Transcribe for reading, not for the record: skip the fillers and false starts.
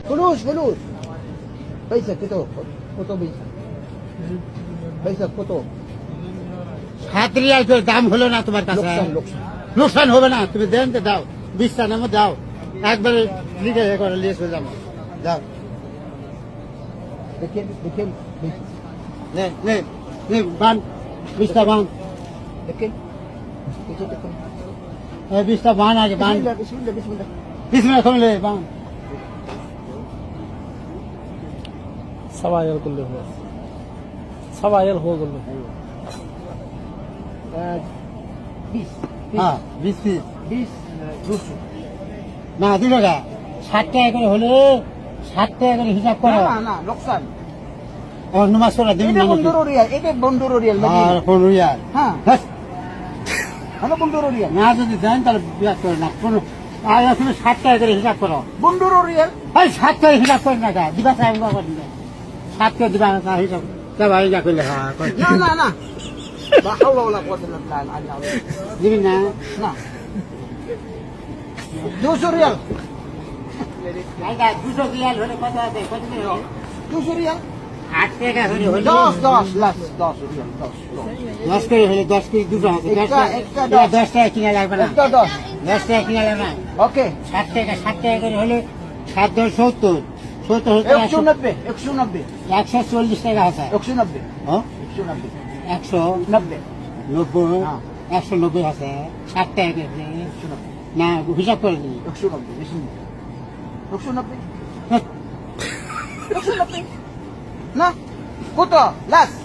فلوس فلوس পয়সা কত কত পয়সা পয়সা কত 7 রিয়াল তো দাম হলো না তোমার কাছে লোকসান লোকসান লোকসান হবে না তুমি দেন তো দাও 20 টাকার মধ্যে দাও একবারে লিখে করে লিয়ে চলে যাবো দাও দেখেন দেখেন নে নে নে বান 20 টাকা বান দেখেন কিছু দেখেন এই 20 টাকা বান আগে বান বিসমিল্লাহ বিসমিল্লাহ বিসমিল্লাহ বিসমিল্লাহ করলে বান سبعة ريال كله هو 7 ريال هو كله 20 হ্যাঁ 20 পিস 20 200 না দিল না 60 টাকা করে হলে 60 টাকা করে হিসাব করো না না লোকসান আর নমাজ পড়া দিন এটা না বন্ধুর রিয়াল এটা বন্ধুর রিয়াল আর কোন রিয়াল হ্যাঁ হ্যাঁ হ্যালো বন্ধুর রিয়াল না যদি দেন তাহলে বিয়ার করে না কোন আর আসলে 60 টাকা করে হিসাব করো বন্ধুর রিয়াল এই 60 টাকা হিসাব করে না দিবা সাহেব বাবা দিবা 7 টাকা দিবা না হিসাব সবাই যা করলে হ্যাঁ না না না لا حول ولا قوة إلا بالله العلي العظيم দিবি না না 200 রিয়াল আইদা 200 রিয়াল হলে কত আছে কত দিন হলো 200 রিয়াল 8 টাকা হলে হলো 10 লাখ 10 রিয়াল 10 10 করে হলে 10 করে 200 হবে 10 টাকা কিনা লাগবে না একটা 10 10 টাকা কিনা লাগবে না ওকে 60 টাকা করে হলে 7 10 70 70 হতে 190 190 140 টাকা আছে 190 হ্যাঁ 190 190 90 হ্যাঁ 190 আছে 60 টাকা করে 190 না হিসাব করে দিই 190 বেশি 190 হ্যাঁ। 190 না কত লাস্ট